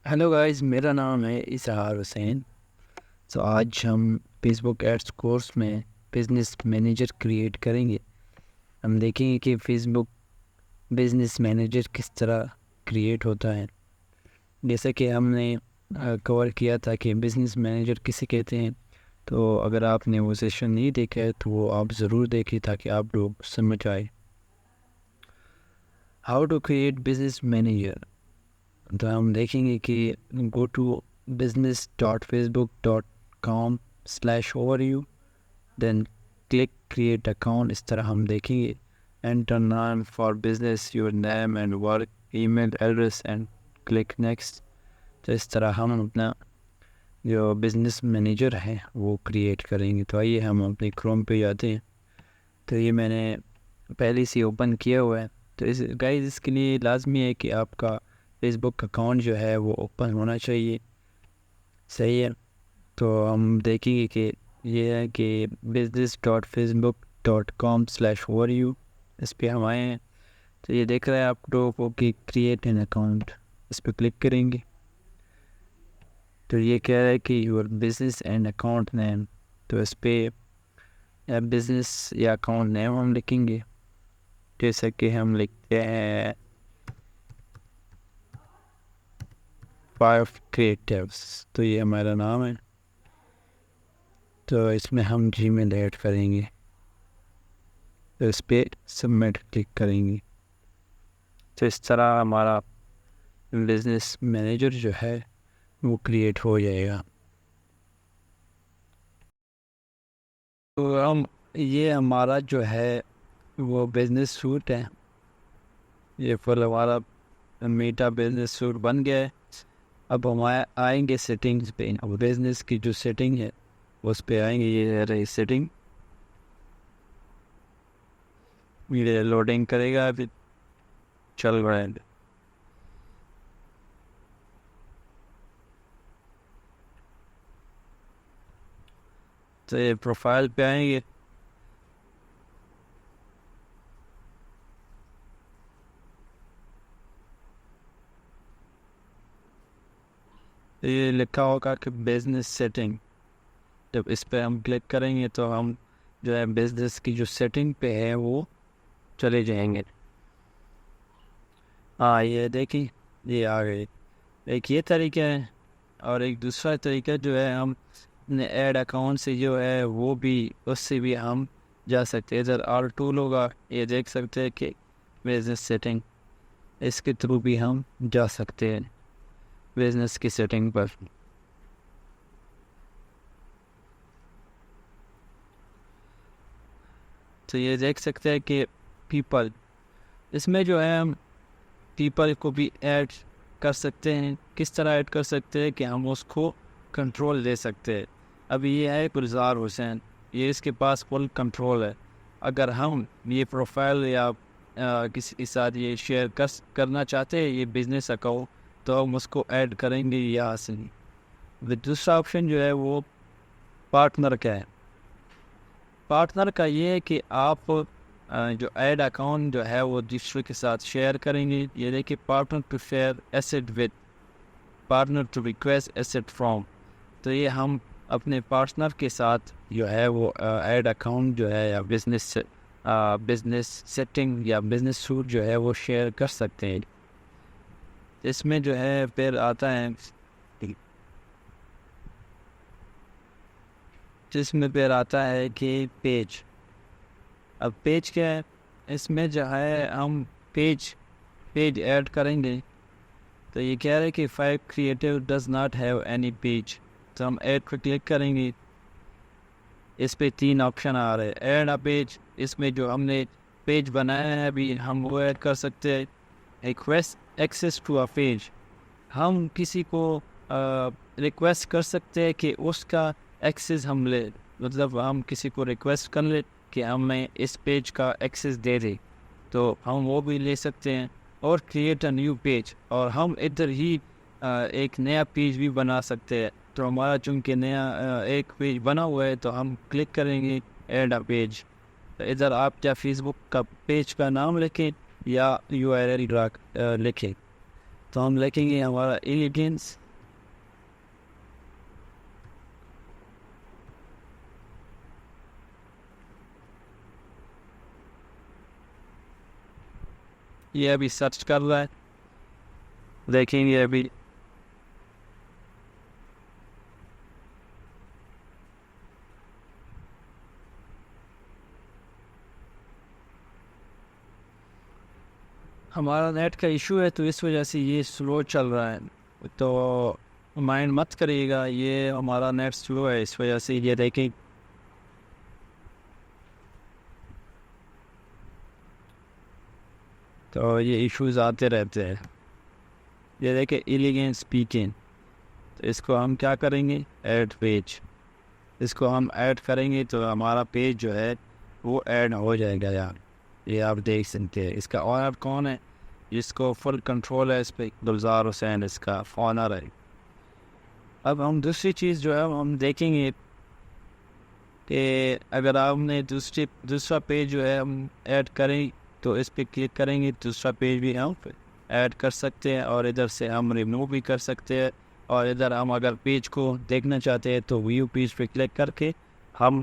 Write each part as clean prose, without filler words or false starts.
Hello guys, میرا نام ہے اظہار حسین۔ آج ہم فیس بک ایڈس کورس میں بزنس مینیجر کریٹ کریں گے۔ ہم دیکھیں گے کہ فیس بک بزنس مینیجر کس طرح کریٹ ہوتا ہے۔ جیسا کہ ہم نے کور کیا تھا کہ بزنس مینیجر کسے کہتے ہیں، تو اگر آپ نے وہ سیشن نہیں دیکھا ہے تو وہ آپ ضرور دیکھیں تاکہ آپ لوگ سمجھ آئے۔ How to create business manager, تو ہم دیکھیں گے کہ go to business.facebook.com/overview، then click create account. اس طرح ہم دیکھیں گے enter name for business, your name and work, email address and click next. تو اس طرح ہم اپنا جو بزنس مینیجر ہے وہ کریٹ کریں گے۔ تو آئیے ہم اپنے کروم پہ جاتے ہیں۔ تو یہ میں نے پہلے سے اوپن کیا ہوا ہے۔ تو اس کے لیے لازمی ہے کہ آپ کا فیس بک اکاؤنٹ جو ہے وہ اوپن ہونا چاہیے، صحیح ہے۔ تو ہم دیکھیں گے کہ یہ ہے کہ business.facebook.com/overview، اس پہ ہم آئے ہیں۔ تو یہ دیکھ رہے ہیں آپ لوگوں کو کہ کریٹ این اکاؤنٹ، اس پہ کلک کریں گے تو یہ کہہ رہا ہے کہ یور بزنس اینڈ اکاؤنٹ نیم۔ تو اس پہ بزنس یا اکاؤنٹ نیم ہم لکھیں گے، جیسا کہ ہم لکھتے ہیں 5 کریٹیوز۔ تو یہ ہمارا نام ہے۔ تو اس میں ہم جی میل ایڈ کریں گے، تو اس پہ سبمٹ کلک کریں گے۔ تو اس طرح ہمارا بزنس مینیجر جو ہے وہ کریٹ ہو جائے گا۔ تو یہ ہمارا جو ہے وہ بزنس سوٹ ہے، یہ فل ہمارا میٹا بزنس سوٹ بن گیا ہے۔ اب ہم آئیں گے سیٹنگز پہ، اب بزنس کی جو سیٹنگ ہے اس پہ آئیں گے۔ یہ ہے رہی سیٹنگ، یہ لوڈنگ کرے گا، ابھی چل رہا ہے۔ تو یہ پروفائل پہ آئیں گے، یہ لکھا ہوگا کہ بزنس سیٹنگ۔ جب اس پہ ہم کلک کریں گے تو ہم جو ہے بزنس کی جو سیٹنگ پہ ہے وہ چلے جائیں گے۔ ہاں یہ دیکھیں، یہ آ گئی۔ ایک یہ طریقہ ہے، اور ایک دوسرا طریقہ جو ہے ہم اپنے ایڈ اکاؤنٹ سے جو ہے وہ بھی، اس سے بھی ہم جا سکتے ہیں۔ ادھر آل ٹول ہوگا، یہ دیکھ سکتے ہیں کہ بزنس سیٹنگ، اس کے تھرو بھی ہم جا سکتے ہیں بزنس کی سیٹنگ پر۔ تو یہ دیکھ سکتے ہیں کہ پیپل، اس میں جو ہے ہم پیپل کو بھی ایڈ کر سکتے ہیں۔ کس طرح ایڈ کر سکتے ہیں کہ ہم اس کو کنٹرول دے سکتے ہیں۔ ابھی یہ ہے گلزار حسین، یہ اس کے پاس فل کنٹرول ہے۔ اگر ہم یہ پروفائل یا کسی کے ساتھ یہ شیئر کرنا چاہتے ہیں یہ بزنس اکاؤنٹ، تو ہم اس کو ایڈ کریں گے یہاں سے۔ دوسرا آپشن جو ہے وہ پارٹنر کا ہے۔ پارٹنر کا یہ ہے کہ آپ جو ایڈ اکاؤنٹ جو ہے وہ دوسرے کے ساتھ شیئر کریں گے۔ یہ دیکھیں، partner to share asset with, partner to request asset from. تو یہ ہم اپنے پارٹنر کے ساتھ جو ہے وہ ایڈ اکاؤنٹ جو ہے یا بزنس سیٹنگ یا بزنس سوٹ جو ہے وہ شیئر کر سکتے ہیں۔ اس میں جو ہے پھر آتا ہے، جس میں پھر آتا ہے کہ پیج۔ اب پیج کیا ہے؟ اس میں جو ہے ہم پیج ایڈ کریں گے۔ تو یہ کہہ رہے کہ 5 creative does not have any page, تو ہم ایڈ پہ کلک کریں گے۔ اس پہ 3 آپشن آ رہے ہیں۔ ایڈ اے پیج، اس میں جو ہم نے پیج بنایا ہے ابھی ہم وہ ایڈ کر سکتے ہیں۔ Request access to a page, ہم کسی کو ریکویسٹ کر سکتے ہیں کہ اس کا ایکسیس ہم لے، مطلب ہم کسی کو ریکویسٹ کر لیں کہ ہمیں اس پیج کا ایکسیس دے دے، تو ہم وہ بھی لے سکتے ہیں۔ اور کریٹ اے نیو پیج، اور ہم ادھر ہی ایک نیا پیج بھی بنا سکتے ہیں۔ تو ہمارا چونکہ نیا ایک پیج بنا ہوا ہے تو ہم کلک کریں گے ایڈ اے پیج۔ تو ادھر آپ یا فیس بک کا پیج کا نام لکھیں یا URL لکھیں۔ تو تو ہم لکھیں گے ہمارا ایلیگنس یہ ابھی سرچ کر رہا ہے, دیکھیں گے ابھی ہمارا نیٹ کا ایشو ہے تو اس وجہ سے یہ سلو چل رہا ہے, تو مائنڈ مت کریے گا, یہ ہمارا نیٹ سلو ہے اس وجہ سے. یہ دیکھیں تو یہ ایشوز آتے رہتے ہیں. یہ دیکھیں ایلیگنٹ اسپیکنگ, تو اس کو ہم کیا کریں گے, ایڈ پیج, اس کو ہم ایڈ کریں گے تو ہمارا پیج جو ہے وہ ایڈ ہو جائے گا یار. یہ آپ دیکھ سکتے ہیں. اس کا آنر کون ہے, جس کو فل کنٹرول ہے اس پہ, گلزار حسین اس کا آنر ہے. اب ہم دوسری چیز جو ہے ہم دیکھیں گے کہ اگر آپ نے دوسرا پیج جو ہے ہم ایڈ کریں تو اس پہ کلک کریں گے, دوسرا پیج بھی ہم ایڈ کر سکتے ہیں, اور ادھر سے ہم ریموو بھی کر سکتے ہیں. اور ادھر ہم اگر پیج کو دیکھنا چاہتے ہیں تو ویو پیج پہ کلک کر کے ہم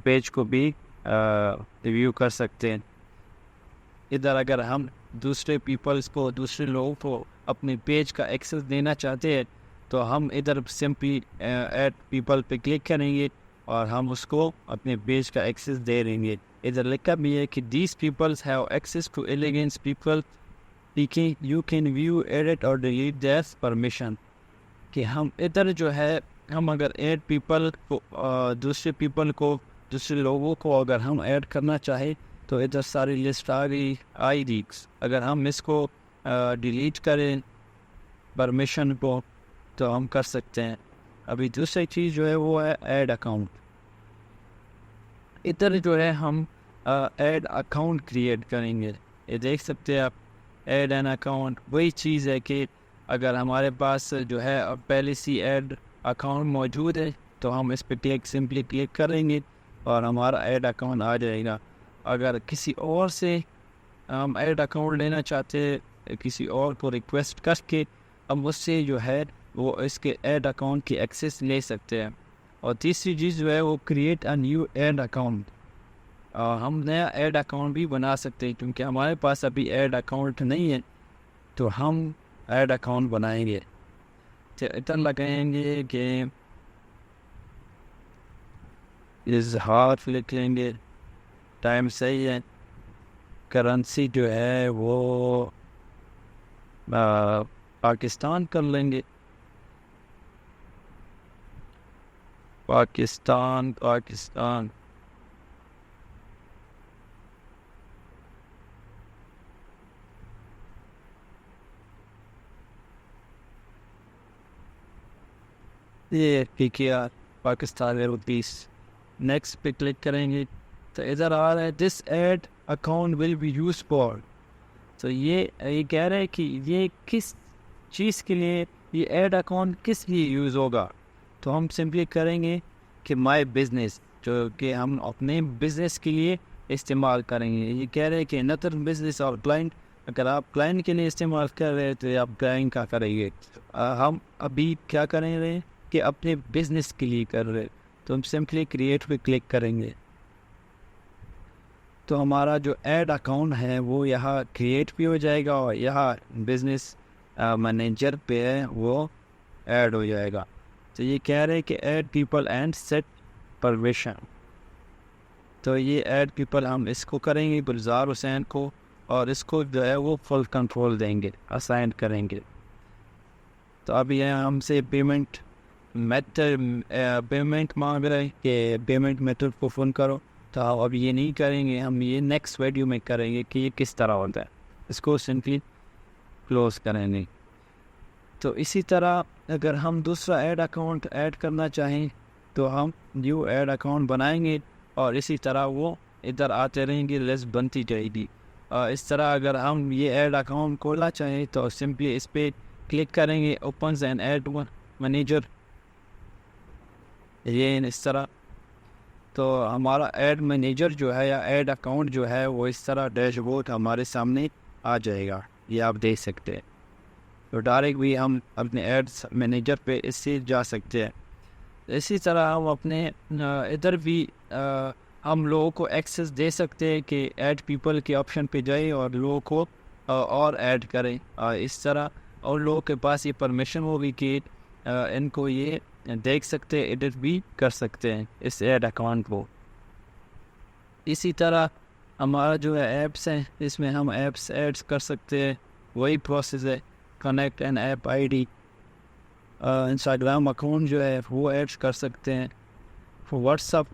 پیج کو بھی ریویو کر سکتے ہیں. ادھر اگر ہم دوسرے لوگوں کو اپنے پیج کا ایکسس دینا چاہتے ہیں تو ہم ادھر سمپلی ایڈ پیپل پہ کلک کریں گے اور ہم اس کو اپنے پیج کا ایکسس دے دیں گے. ادھر لکھا بھی ہے کہ these peoples have access to elegance people speaking, you can view, edit اور ڈیلیٹ دیئر پرمیشن. کہ ہم ادھر جو ہے ہم اگر ایڈ پیپل کو دوسرے لوگوں کو اگر ہم ایڈ کرنا چاہیں تو ادھر ساری لسٹ آئی دی. اگر ہم اس کو ڈیلیٹ کریں پرمیشن کو تو ہم کر سکتے ہیں. ابھی دوسری چیز جو ہے وہ ہے ایڈ اکاؤنٹ. ادھر جو ہے ہم ایڈ اکاؤنٹ کریٹ کریں گے. یہ دیکھ سکتے ہیں آپ, ایڈ این اکاؤنٹ وہی چیز ہے کہ اگر ہمارے پاس جو ہے پہلے سے ایڈ اکاؤنٹ موجود ہے تو ہم اس پہ سمپلی کلک کریں گے اور ہمارا ایڈ اکاؤنٹ آ جائے گا. اگر کسی اور سے ہم ایڈ اکاؤنٹ لینا چاہتے ہیں, کسی اور کو ریکویسٹ کر کے ہم اس سے جو ہے وہ اس کے ایڈ اکاؤنٹ کی ایکسس لے سکتے ہیں. اور تیسری چیز جو ہے وہ create a new ad account. ہم نیا ایڈ اکاؤنٹ بھی بنا سکتے ہیں کیونکہ ہمارے پاس ابھی ایڈ اکاؤنٹ نہیں ہے, تو ہم ایڈ اکاؤنٹ بنائیں گے. تو اتنا لگائیں گے کہ اظہار لکھ لیں گے, ٹائم صحیح ہے, کرنسی جو ہے وہ پاکستان کر لیں گے, پاکستان. یہ PKR پاکستانی روپیس. نیکسٹ پہ کلک کریں گے تو ادھر آ رہا ہے this add account will be used for. تو یہ کہہ رہے ہیں کہ یہ کس چیز کے لیے, یہ ایڈ اکاؤنٹ کس لیے یوز ہوگا. تو ہم سمپلی کریں گے کہ مائی بزنس, جو کہ ہم اپنے بزنس کے لیے استعمال کریں گے. یہ کہہ رہے ہیں کہ نتر بزنس اور کلائنٹ, اگر آپ کلائنٹ کے لیے استعمال کر رہے ہیں تو آپ کلائنٹ کا کریں گے. ہم ابھی کیا کریں رہے کہ اپنے بزنس کے لیے کر رہے, تو ہم سمپلی کریٹ پہ کلک کریں گے. تو ہمارا جو ایڈ اکاؤنٹ ہے وہ یہاں کریٹ بھی ہو جائے گا اور یہاں بزنس مینیجر پہ ہے وہ ایڈ ہو جائے گا. تو یہ کہہ رہے ہیں کہ add people and set permission. تو یہ ایڈ پیپل ہم اس کو کریں گے گلزار حسین کو, اور اس کو جو ہے وہ فل کنٹرول دیں گے, اسائن کریں گے. تو اب یہ ہم سے پیمنٹ مانگ رہے ہیں کہ پیمنٹ میتھڈ کو فون کرو, تو اب یہ نہیں کریں گے, ہم یہ نیکسٹ ویڈیو میں کریں گے کہ یہ کس طرح ہوتا ہے. اس کو سمپلی کلوز کریں گے. تو اسی طرح اگر ہم دوسرا ایڈ اکاؤنٹ ایڈ کرنا چاہیں تو ہم نیو ایڈ اکاؤنٹ بنائیں گے, اور اسی طرح وہ ادھر آتے رہیں گے, لسٹ بنتی جائے گی. اس طرح اگر ہم یہ ایڈ اکاؤنٹ کھولنا چاہیں تو سمپلی اس پہ کلک کریں گے, اوپنز اینڈ ایڈ مینیجر, یہ اس طرح. تو ہمارا ایڈ مینیجر جو ہے یا ایڈ اکاؤنٹ جو ہے وہ اس طرح ڈیش بورڈ ہمارے سامنے آ جائے گا, یہ آپ دیکھ سکتے ہیں. تو ڈائریکٹ بھی ہم اپنے ایڈس مینیجر پہ اس سے جا سکتے ہیں. اسی طرح ہم اپنے ادھر بھی ہم لوگوں کو ایکسیس دے سکتے ہیں کہ ایڈ پیپل کے آپشن پہ جائیں اور لوگوں کو اور ایڈ کریں. اس طرح اور لوگوں کے پاس یہ پرمیشن ہوگی کہ ان کو یہ دیکھ سکتے ایڈٹ بھی کر سکتے ہیں اس ایڈ اکاؤنٹ کو. اسی طرح ہمارا جو ہے ایپس ہیں اس میں ہم ایپس ایڈ کر سکتے ہیں. وہی پروسیس ہے. Connect N app I D, Instagram account جو ہے وہ ایڈ کر سکتے ہیں. واٹس اپ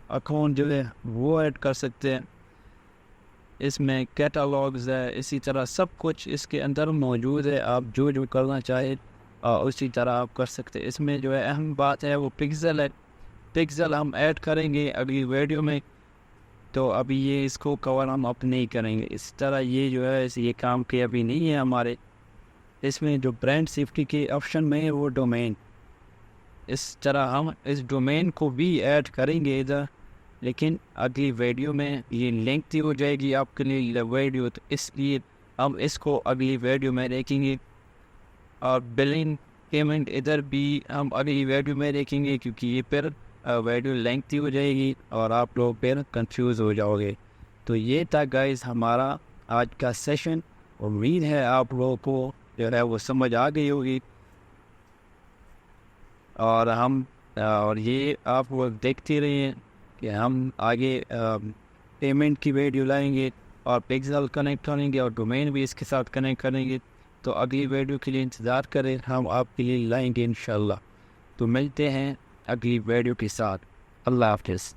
اکاؤنٹ جو ہے وہ ایڈ کر سکتے ہیں. اس میں کیٹالاگز ہے. اسی طرح سب کچھ اس کے اندر موجود ہے. آپ جو کرنا چاہیں اسی طرح آپ کر سکتے ہیں. اس میں جو ہے اہم بات ہے وہ پکسل ہے. پکسل ہم ایڈ کریں گے اگلی ویڈیو میں, تو ابھی یہ اس کو کور ہم اب نہیں کریں گے. اس طرح یہ جو ہے یہ کام کے ابھی نہیں ہے ہمارے. اس میں جو برانڈ سیفٹی کے آپشن میں ہے وہ ڈومین. اس طرح ہم اس ڈومین کو بھی ایڈ کریں گے ادھر, لیکن اگلی ویڈیو میں یہ لینتھی ہو جائے گی آپ کے لیے ویڈیو, تو اس لیے ہم اس کو اگلی ویڈیو میں دیکھیں گے. اور بلنگ پیمنٹ ادھر بھی ہم اگلی ویڈیو میں دیکھیں گے, کیونکہ یہ پھر ویڈیو لینتھی ہو جائے گی اور آپ لوگ پھر کنفیوز ہو جاؤ گے. تو یہ تھا گائز ہمارا آج کا سیشن. امید ہے آپ لوگوں کو جو ہے وہ سمجھ آ گئی ہوگی, اور یہ آپ وہ دیکھتے رہیے کہ ہم آگے پیمنٹ کی ویڈیو لائیں گے اور پکسل کنیکٹ کریں گے اور ڈومین بھی اس کے ساتھ کنیکٹ کریں گے. تو اگلی ویڈیو کے لیے انتظار کریں, ہم آپ کے لیے لائیں گے انشاءاللہ. تو ملتے ہیں اگلی ویڈیو کے ساتھ. اللہ حافظ.